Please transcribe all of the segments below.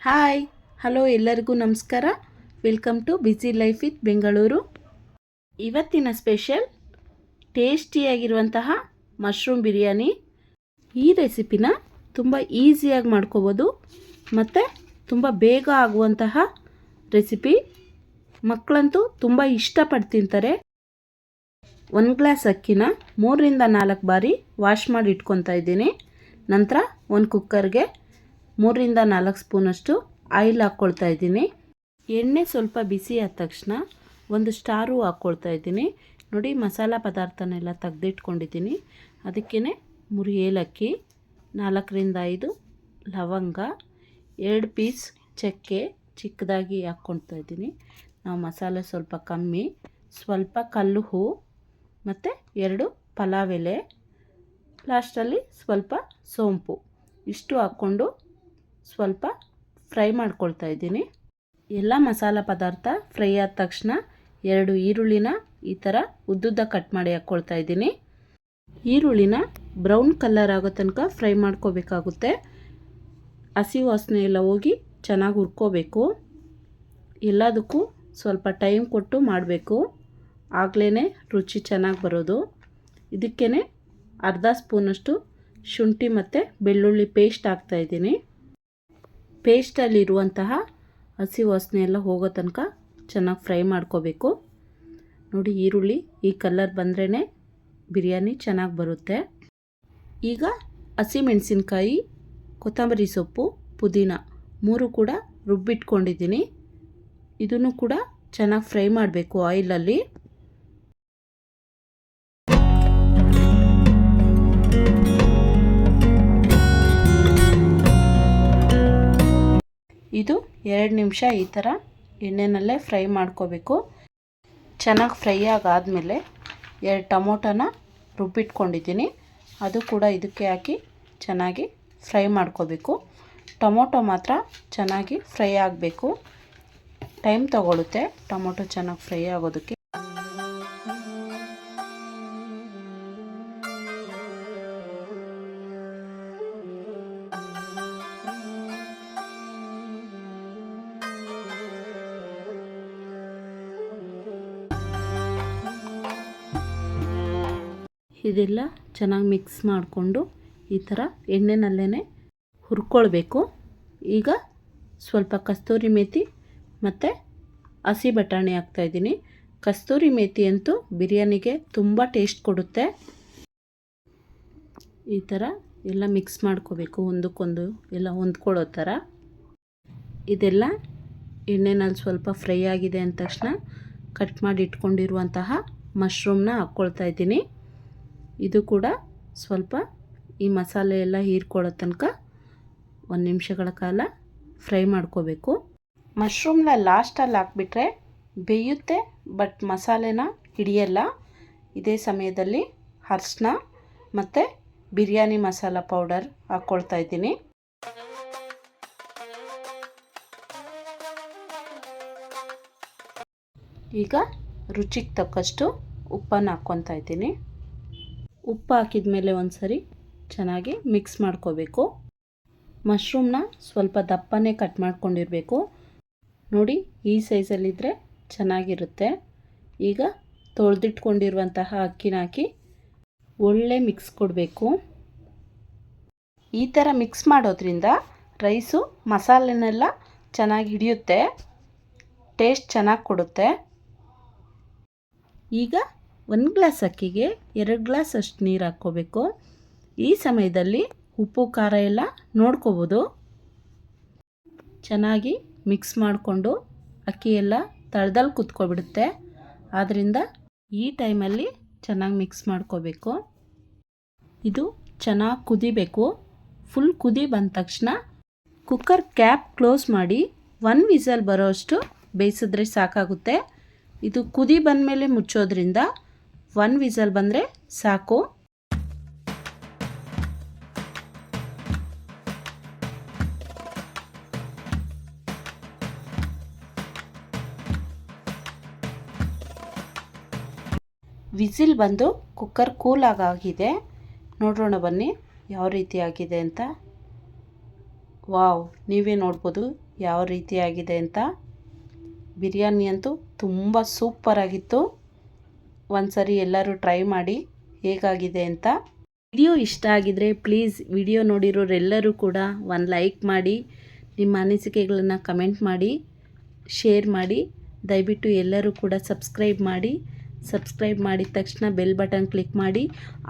Hi hello ಎಲ್ಲರಿಗೂ ನಮಸ್ಕಾರ. Welcome to busy life with Bengaluru. ಇವತ್ತಿನ ಸ್ಪೆಷಲ್ ಟೇಸ್ಟಿಯಾಗಿರುವಂತಹ ಮಶ್ರೂಮ್ ಬಿರಿಯಾನಿ. ಈ ರೆಸಿಪಿನ ತುಂಬ ಈಸಿಯಾಗಿ ಮಾಡ್ಕೋಬೋದು ಮತ್ತು ತುಂಬ ಬೇಗ ಆಗುವಂತಹ ರೆಸಿಪಿ. ಮಕ್ಕಳಂತೂ ತುಂಬ ಇಷ್ಟಪಟ್ಟು ತಿಂತಾರೆ. 1 ಗ್ಲಾಸ್ ಅಕ್ಕಿನ 3ರಿಂದ 4 ಬಾರಿ ವಾಶ್ ಮಾಡಿ ಇಟ್ಕೊತಾ ಇದ್ದೀನಿ. ನಂತರ ಒಂದು ಕುಕ್ಕರ್ಗೆ 3ರಿಂದ 4 ಸ್ಪೂನಷ್ಟು ಆಯಿಲ್ ಹಾಕ್ಕೊಳ್ತಾ ಇದ್ದೀನಿ. ಎಣ್ಣೆ ಸ್ವಲ್ಪ ಬಿಸಿ ಆದ ತಕ್ಷಣ ಒಂದು ಸ್ಟಾರು ಹಾಕ್ಕೊಳ್ತಾ ಇದ್ದೀನಿ. ನೋಡಿ, ಮಸಾಲ ಪದಾರ್ಥನೆಲ್ಲ ತೆಗೆದಿಟ್ಕೊಂಡಿದ್ದೀನಿ. ಅದಕ್ಕೇ 3 ಏಲಕ್ಕಿ, 4ರಿಂದ 5 ಲವಂಗ, 2 ಪೀಸ್ ಚಕ್ಕೆ ಚಿಕ್ಕದಾಗಿ ಹಾಕ್ಕೊಳ್ತಾ ಇದ್ದೀನಿ. ನಾವು ಮಸಾಲೆ ಸ್ವಲ್ಪ ಕಮ್ಮಿ, ಸ್ವಲ್ಪ ಕಲ್ಲು ಹೂವು ಮತ್ತು 2 ಪಲಾವ್ ಎಲೆ, ಲಾಸ್ಟಲ್ಲಿ ಸ್ವಲ್ಪ ಸೋಂಪು, ಇಷ್ಟು ಹಾಕ್ಕೊಂಡು ಸ್ವಲ್ಪ ಫ್ರೈ ಮಾಡ್ಕೊಳ್ತಾ ಇದ್ದೀನಿ. ಎಲ್ಲ ಮಸಾಲ ಪದಾರ್ಥ ಫ್ರೈ ಆದ ತಕ್ಷಣ 2 ಈರುಳ್ಳಿನ ಈ ಥರ ಉದ್ದುದ್ದ ಕಟ್ ಮಾಡಿ ಹಾಕ್ಕೊಳ್ತಾ ಇದ್ದೀನಿ. ಈರುಳ್ಳಿನ ಬ್ರೌನ್ ಕಲರ್ ಆಗೋ ತನಕ ಫ್ರೈ ಮಾಡ್ಕೋಬೇಕಾಗುತ್ತೆ. ಹಸಿ ವಾಸನೆ ಎಲ್ಲ ಹೋಗಿ ಚೆನ್ನಾಗಿ ಹುರ್ಕೋಬೇಕು. ಎಲ್ಲದಕ್ಕೂ ಸ್ವಲ್ಪ ಟೈಮ್ ಕೊಟ್ಟು ಮಾಡಬೇಕು, ಆಗಲೇ ರುಚಿ ಚೆನ್ನಾಗಿ ಬರೋದು. ಇದಕ್ಕೇ ಅರ್ಧ ಸ್ಪೂನಷ್ಟು ಶುಂಠಿ ಮತ್ತು ಬೆಳ್ಳುಳ್ಳಿ ಪೇಸ್ಟ್ ಹಾಕ್ತಾಯಿದ್ದೀನಿ. ಪೇಸ್ಟಲ್ಲಿರುವಂತಹ ಹಸಿ ವಾಸನೆ ಎಲ್ಲ ಹೋಗೋ ತನಕ ಚೆನ್ನಾಗಿ ಫ್ರೈ ಮಾಡ್ಕೋಬೇಕು. ನೋಡಿ, ಈರುಳ್ಳಿ ಈ ಕಲರ್ ಬಂದ್ರೇ ಬಿರಿಯಾನಿ ಚೆನ್ನಾಗಿ ಬರುತ್ತೆ. ಈಗ ಹಸಿಮೆಣಸಿನ್ಕಾಯಿ, ಕೊತ್ತಂಬರಿ ಸೊಪ್ಪು, ಪುದೀನ 3 ಕೂಡ ರುಬ್ಬಿಟ್ಕೊಂಡಿದ್ದೀನಿ. ಇದನ್ನು ಕೂಡ ಚೆನ್ನಾಗಿ ಫ್ರೈ ಮಾಡಬೇಕು ಆಯಿಲಲ್ಲಿ. ಇದು 2 ನಿಮಿಷ ಈ ಥರ ಎಣ್ಣೆನಲ್ಲೇ ಫ್ರೈ ಮಾಡ್ಕೋಬೇಕು. ಚೆನ್ನಾಗಿ ಫ್ರೈ ಆಗಾದಮೇಲೆ 2 ಟೊಮೊಟೊನ ರುಬ್ಬಿಟ್ಕೊಂಡಿದ್ದೀನಿ. ಅದು ಕೂಡ ಇದಕ್ಕೆ ಹಾಕಿ ಚೆನ್ನಾಗಿ ಫ್ರೈ ಮಾಡ್ಕೋಬೇಕು. ಟೊಮೊಟೊ ಮಾತ್ರ ಚೆನ್ನಾಗಿ ಫ್ರೈ ಆಗಬೇಕು. ಟೈಮ್ ತಗೊಳುತ್ತೆ ಟೊಮೊಟೊ ಚೆನ್ನಾಗಿ ಫ್ರೈ ಆಗೋದಕ್ಕೆ. ಇದೆಲ್ಲ ಚೆನ್ನಾಗಿ ಮಿಕ್ಸ್ ಮಾಡಿಕೊಂಡು ಈ ಥರ ಎಣ್ಣೆನಲ್ಲೇ ಹುರ್ಕೊಳ್ಬೇಕು. ಈಗ ಸ್ವಲ್ಪ ಕಸ್ತೂರಿ ಮೇಥಿ ಮತ್ತು ಹಸಿ ಬಟಾಣಿ ಹಾಕ್ತಾಯಿದ್ದೀನಿ. ಕಸ್ತೂರಿ ಮೇಥಿ ಅಂತೂ ಬಿರಿಯಾನಿಗೆ ತುಂಬ ಟೇಸ್ಟ್ ಕೊಡುತ್ತೆ. ಈ ಥರ ಎಲ್ಲ ಮಿಕ್ಸ್ ಮಾಡ್ಕೋಬೇಕು, ಒಂದಕ್ಕೊಂದು ಎಲ್ಲ ಹೊಂದ್ಕೊಳ್ಳೋ ಥರ. ಇದೆಲ್ಲ ಎಣ್ಣೆನಲ್ಲಿ ಸ್ವಲ್ಪ ಫ್ರೈ ಆಗಿದೆ ಅಂದ ತಕ್ಷಣ ಕಟ್ ಮಾಡಿ ಇಟ್ಕೊಂಡಿರುವಂತಹ ಮಶ್ರೂಮ್ನ ಹಾಕ್ಕೊಳ್ತಾ ಇದ್ದೀನಿ. ಇದು ಕೂಡ ಸ್ವಲ್ಪ ಈ ಮಸಾಲೆ ಎಲ್ಲ ಹೀರ್ಕೊಳ್ಳೋ ತನಕ 1 ನಿಮಿಷಗಳ ಕಾಲ ಫ್ರೈ ಮಾಡ್ಕೋಬೇಕು. ಮಶ್ರೂಮ್ನ ಲಾಸ್ಟಲ್ಲಿ ಹಾಕ್ಬಿಟ್ರೆ ಬೇಯುತ್ತೆ, ಬಟ್ ಮಸಾಲೆನ ಹಿಡಿಯಲ್ಲ. ಇದೇ ಸಮಯದಲ್ಲಿ ಅರಿಶಿನ ಮತ್ತು ಬಿರಿಯಾನಿ ಮಸಾಲ ಪೌಡರ್ ಹಾಕ್ಕೊಳ್ತಾ ಇದ್ದೀನಿ. ಈಗ ರುಚಿಗೆ ತಕ್ಕಷ್ಟು ಉಪ್ಪನ್ನು ಹಾಕ್ಕೊತಾ ಇದ್ದೀನಿ. ಉಪ್ಪು ಹಾಕಿದ ಮೇಲೆ ಒಂದು ಸರಿ ಚೆನ್ನಾಗಿ ಮಿಕ್ಸ್ ಮಾಡ್ಕೋಬೇಕು. ಮಶ್ರೂಮ್ನ ಸ್ವಲ್ಪ ದಪ್ಪನೇ ಕಟ್ ಮಾಡ್ಕೊಂಡಿರಬೇಕು. ನೋಡಿ, ಈ ಸೈಜಲ್ಲಿದ್ದರೆ ಚೆನ್ನಾಗಿರುತ್ತೆ. ಈಗ ತೊಳೆದಿಟ್ಕೊಂಡಿರುವಂತಹ ಅಕ್ಕಿನ ಹಾಕಿ ಒಳ್ಳೆ ಮಿಕ್ಸ್ ಕೊಡಬೇಕು. ಈ ಥರ ಮಿಕ್ಸ್ ಮಾಡೋದ್ರಿಂದ ರೈಸು ಮಸಾಲೆನೆಲ್ಲ ಚೆನ್ನಾಗಿ ಹಿಡಿಯುತ್ತೆ, ಟೇಸ್ಟ್ ಚೆನ್ನಾಗಿ ಕೊಡುತ್ತೆ. ಈಗ 1 ಗ್ಲಾಸ್ ಅಕ್ಕಿಗೆ 2 ಗ್ಲಾಸ್ ಅಷ್ಟು ನೀರು ಹಾಕ್ಕೋಬೇಕು. ಈ ಸಮಯದಲ್ಲಿ ಉಪ್ಪು ಖಾರ ಎಲ್ಲ ನೋಡ್ಕೋಬೋದು. ಚೆನ್ನಾಗಿ ಮಿಕ್ಸ್ ಮಾಡಿಕೊಂಡು ಅಕ್ಕಿ ಎಲ್ಲ ತಳದಲ್ಲಿ ಕುತ್ಕೊಬಿಡುತ್ತೆ. ಆದ್ದರಿಂದ ಈ ಟೈಮಲ್ಲಿ ಚೆನ್ನಾಗಿ ಮಿಕ್ಸ್ ಮಾಡ್ಕೋಬೇಕು. ಇದು ಚೆನ್ನಾಗಿ ಕುದಿಬೇಕು. ಫುಲ್ ಕುದಿ ಬಂದ ತಕ್ಷಣ ಕುಕ್ಕರ್ ಕ್ಯಾಪ್ ಕ್ಲೋಸ್ ಮಾಡಿ 1 ವಿಸಲ್ ಬರೋಷ್ಟು ಬೇಯಿಸಿದ್ರೆ ಸಾಕಾಗುತ್ತೆ. ಇದು ಕುದಿ ಬಂದಮೇಲೆ ಮುಚ್ಚೋದ್ರಿಂದ 1 ವಿಸಲ್ ಬಂದರೆ ಸಾಕು. ವಿಸಿಲ್ ಬಂದು ಕುಕ್ಕರ್ ಕೂಲ್ ಆಗಿದೆ. ನೋಡೋಣ ಬನ್ನಿ ಯಾವ ರೀತಿ ಆಗಿದೆ ಅಂತ. ವಾವ್, ನೀವೇ ನೋಡ್ಬೋದು ಯಾವ ರೀತಿಯಾಗಿದೆ ಅಂತ. ಬಿರಿಯಾನಿ ಅಂತೂ ತುಂಬ ಸೂಪರಾಗಿತ್ತು. ಒಂದು ಸರಿ ಎಲ್ಲರೂ ಟ್ರೈ ಮಾಡಿ ಹೇಗಾಗಿದೆ ಅಂತ. ವಿಡಿಯೋ ಇಷ್ಟ ಆಗಿದರೆ ಪ್ಲೀಸ್ ವಿಡಿಯೋ ನೋಡಿರೋರೆಲ್ಲರೂ ಕೂಡ ಒಂದು ಲೈಕ್ ಮಾಡಿ, ನಿಮ್ಮ ಅನಿಸಿಕೆಗಳನ್ನು ಕಮೆಂಟ್ ಮಾಡಿ, ಶೇರ್ ಮಾಡಿ. ದಯವಿಟ್ಟು ಎಲ್ಲರೂ ಕೂಡ ಸಬ್ಸ್ಕ್ರೈಬ್ ಮಾಡಿ. ಸಬ್ಸ್ಕ್ರೈಬ್ ಮಾಡಿದ ತಕ್ಷಣ ಬೆಲ್ ಬಟನ್ ಕ್ಲಿಕ್ ಮಾಡಿ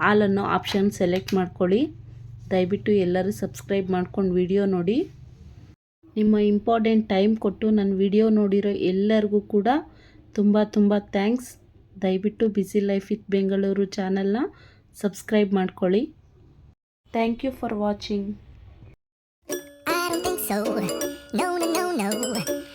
ಆಲ್ ಅನ್ನೋ ಆಪ್ಷನ್ ಸೆಲೆಕ್ಟ್ ಮಾಡ್ಕೊಳ್ಳಿ. ದಯವಿಟ್ಟು ಎಲ್ಲರೂ ಸಬ್ಸ್ಕ್ರೈಬ್ ಮಾಡ್ಕೊಂಡು ವಿಡಿಯೋ ನೋಡಿ. ನಿಮ್ಮ ಇಂಪಾರ್ಟೆಂಟ್ ಟೈಮ್ ಕೊಟ್ಟು ನನ್ನ ವಿಡಿಯೋ ನೋಡಿರೋ ಎಲ್ಲರಿಗೂ ಕೂಡ ತುಂಬ ಥ್ಯಾಂಕ್ಸ್. ದಯವಿಟ್ಟು ಬ್ಯುಸಿ ಲೈಫ್ ವಿತ್ ಬೆಂಗಳೂರು ಚಾನಲ್ನ ಸಬ್ಸ್ಕ್ರೈಬ್ ಮಾಡ್ಕೊಳ್ಳಿ. Thank you for watching. I don't think so. No, no, no, no.